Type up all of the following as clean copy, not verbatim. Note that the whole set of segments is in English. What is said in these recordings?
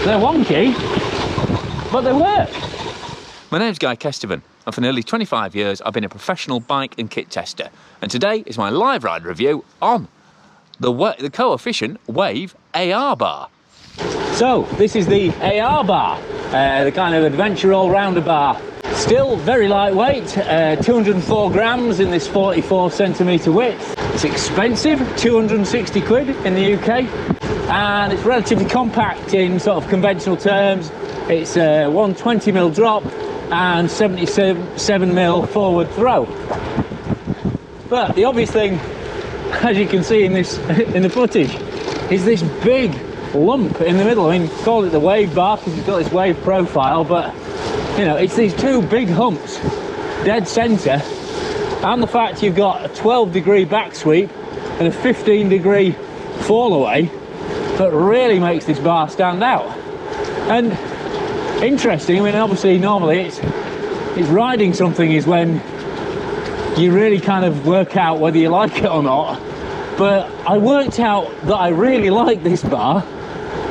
They're wonky, but they work. My name's Guy Kestevan, and for nearly 25 years I've been a professional bike and kit tester, and today is my live ride review on the Coefficient Wave AR bar. So this is the AR bar, the kind of adventure all-rounder bar. Still very lightweight, 204 grams in this 44 centimetre width. It's expensive, 260 quid in the UK, and it's relatively compact in sort of conventional terms. It's a 120mm drop and 77mm forward throw. But the obvious thing, as you can see in the footage, is this big lump in the middle. I mean, call it the wave bar because it's got this wave profile, but you know, it's these two big humps dead centre, and the fact you've got a 12-degree back sweep and a 15-degree fall away that really makes this bar stand out. And interesting, I mean, obviously normally it's riding something is when you really kind of work out whether you like it or not, but I worked out that I really like this bar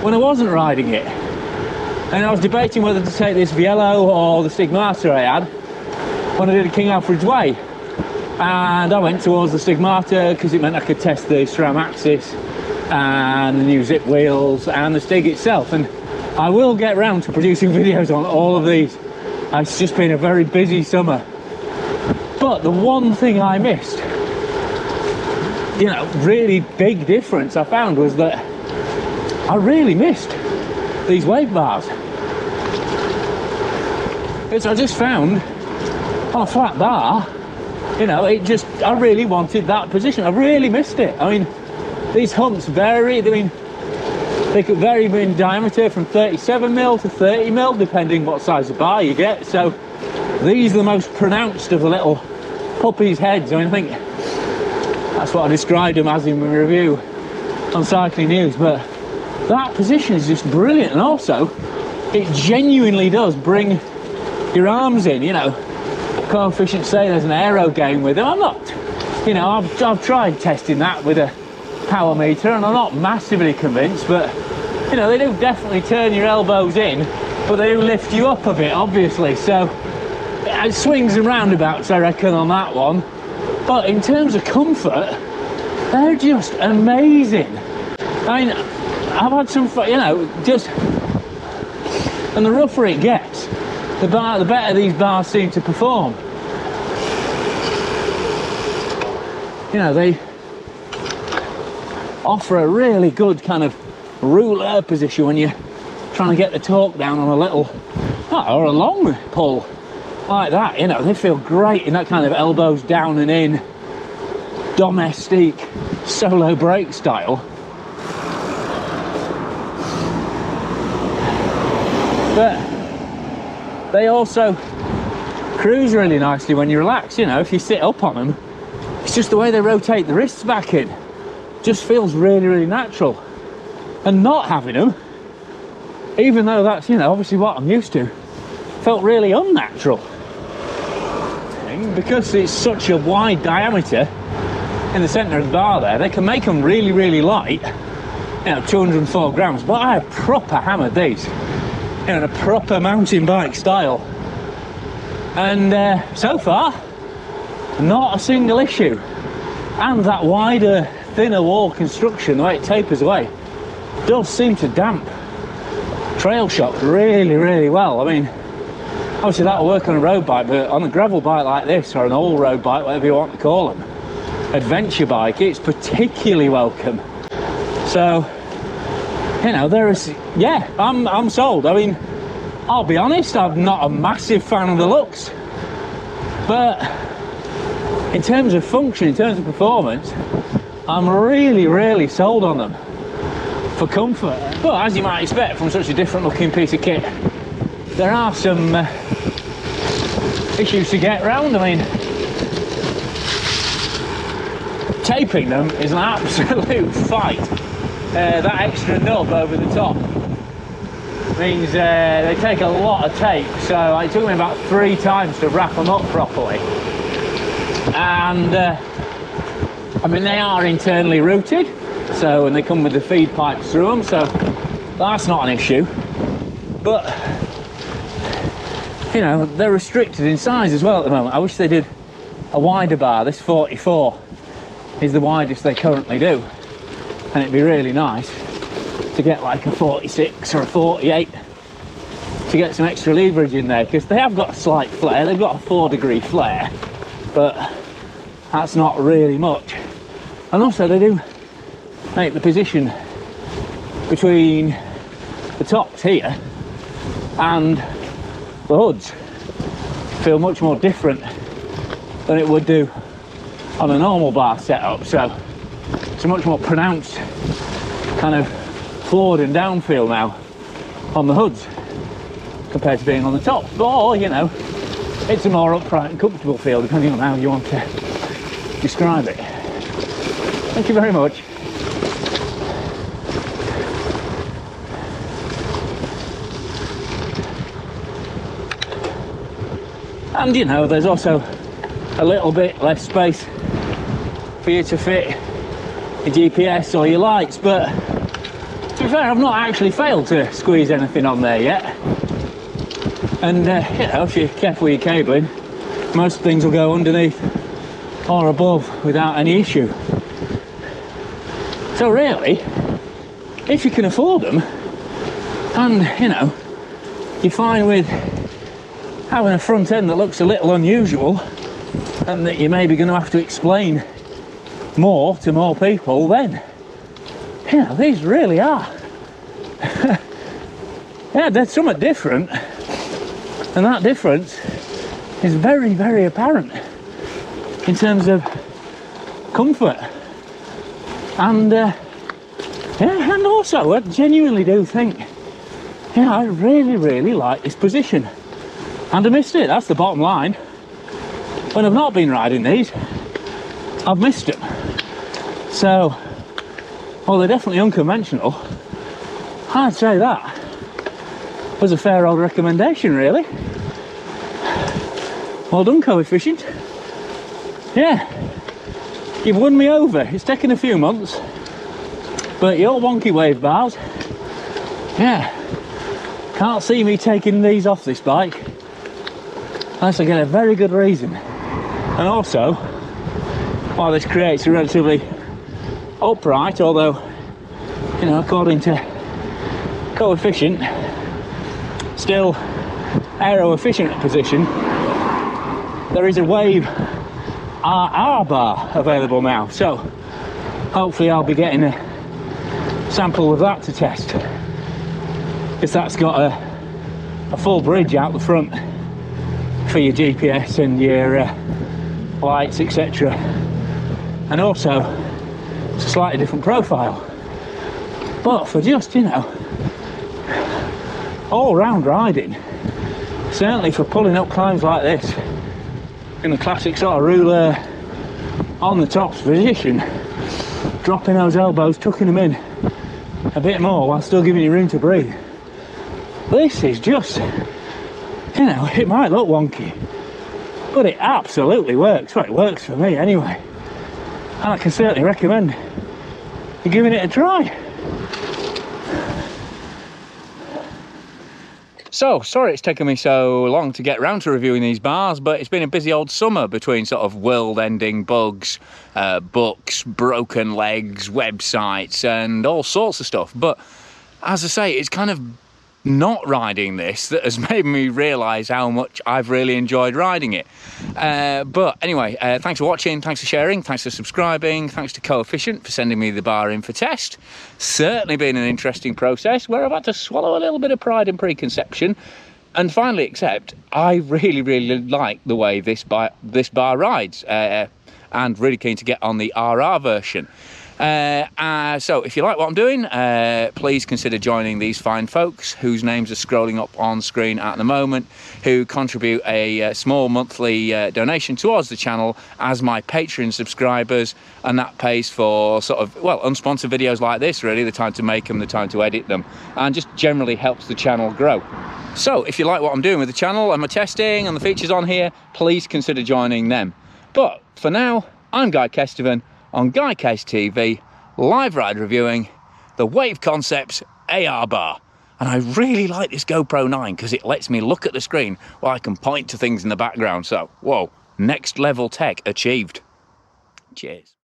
when I wasn't riding it. And I was debating whether to take this Viello or the Stigmata I had when I did a King Alfred's Way. And I went towards the Stigmata because it meant I could test the SRAM axis and the new zip wheels and the Stig itself. And I will get round to producing videos on all of these. It's just been a very busy summer. But the one thing I missed, you know, really big difference I found was that I really missed these wave bars. Because I just found on a flat bar, you know, I really wanted that position. I really missed it. I mean, these humps vary. I mean, they could vary in diameter from 37mm to 30mm, depending what size of bar you get. So these are the most pronounced of the little puppies' heads. I mean, I think that's what I described them as in my review on Cycling News. But that position is just brilliant, and also it genuinely does bring your arms in. You know, Coefficient say there's an Aero game with them. I'm not, you know, I've tried testing that with a power meter and I'm not massively convinced, but you know, they do definitely turn your elbows in, but they do lift you up a bit, obviously. So it swings and roundabouts, I reckon, on that one. But in terms of comfort, they're just amazing. I mean, I've had some fun, you know, just, and the rougher it gets, the better these bars seem to perform. You know, they offer a really good kind of rouleur position when you're trying to get the torque down on a little, or a long pull like that. You know, they feel great in that kind of elbows down and in, domestique solo brake style. But they also cruise really nicely when you relax. You know, if you sit up on them, it's just the way they rotate the wrists back in. Just feels really, really natural. And not having them, even though that's, you know, obviously what I'm used to, felt really unnatural. Because it's such a wide diameter in the centre of the bar there, they can make them really, really light, you know, 204 grams. But I have proper hammered these in a proper mountain bike style. And so far, not a single issue. And that wider, thinner wall construction, the way it tapers away, does seem to damp trail shock really, really well. I mean, obviously that'll work on a road bike, but on a gravel bike like this, or an all-road bike, whatever you want to call them, adventure bike, it's particularly welcome. So, you know, there is, yeah, I'm sold. I mean, I'll be honest, I'm not a massive fan of the looks, but in terms of function, in terms of performance, I'm really, really sold on them for comfort. But as you might expect from such a different looking piece of kit, there are some issues to get around. I mean, taping them is an absolute fight. That extra nub over the top means they take a lot of tape, so it took me about 3 times to wrap them up properly. And I mean, they are internally routed, so, and they come with the feed pipes through them, so That's not an issue. But, you know, they're restricted in size as well at the moment. I wish they did a wider bar. This 44 is the widest they currently do. And it'd be really nice to get like a 46 or a 48 to get some extra leverage in there, because they have got a slight flare. They've got a 4-degree flare, but that's not really much. And also they do make the position between the tops here and the hoods feel much more different than it would do on a normal bar setup. So it's a much more pronounced kind of forward and down feel now on the hoods compared to being on the top. Or, you know, it's a more upright and comfortable feel, depending on how you want to describe it. Thank you very much. And, you know, there's also a little bit less space for you to fit your GPS or your lights, but to be fair, I've not actually failed to squeeze anything on there yet. And you know, if you're careful with your cabling, most things will go underneath or above without any issue. So really, if you can afford them, and you know, you're fine with having a front end that looks a little unusual and that you're maybe going to have to explain more to more people, then you know, these really are yeah, they're somewhat different, and that difference is very, very apparent in terms of comfort. And yeah, and also I genuinely do think, yeah, I really, really like this position. And I missed it, that's the bottom line. When I've not been riding these, I've missed them. So, well, they're definitely unconventional. I'd say that was a fair old recommendation, really. Well done, Coefficient. Yeah, you've won me over. It's taken a few months, but your wonky wave bars, yeah, can't see me taking these off this bike unless I get a very good reason. And also, while this creates a relatively upright, although, you know, according to Coefficient, still aero efficient position, there is a wave RR bar available now. So hopefully I'll be getting a sample of that to test, because that's got a full bridge out the front for your GPS and your lights, etc. And also it's a slightly different profile, but for just, you know, all round riding, certainly for pulling up climbs like this in the classic sort of rouleur on the tops position, dropping those elbows, tucking them in a bit more while still giving you room to breathe. This is just, you know, it might look wonky, but it absolutely works. Well, it works for me anyway, and I can certainly recommend you giving it a try. So, sorry it's taken me so long to get round to reviewing these bars, but it's been a busy old summer between sort of world-ending bugs, books, broken legs, websites, and all sorts of stuff. But as I say, it's kind of not riding this that has made me realise how much I've really enjoyed riding it. But anyway, thanks for watching, thanks for sharing, thanks for subscribing, thanks to Coefficient for sending me the bar in for test. Certainly been an interesting process where I've had to swallow a little bit of pride and preconception and finally accept I really, really like the way this bar rides, and really keen to get on the RR version. So if you like what I'm doing, please consider joining these fine folks whose names are scrolling up on screen at the moment, who contribute a small monthly donation towards the channel as my Patreon subscribers, and that pays for sort of, well, unsponsored videos like this, really, the time to make them, the time to edit them, and just generally helps the channel grow. So if you like what I'm doing with the channel and my testing and the features on here, please consider joining them. But for now, I'm Guy Kesteven on Guy Case TV, live ride reviewing the Wave Concepts AR bar. And I really like this GoPro 9 because it lets me look at the screen while I can point to things in the background. So, whoa, next level tech achieved. Cheers.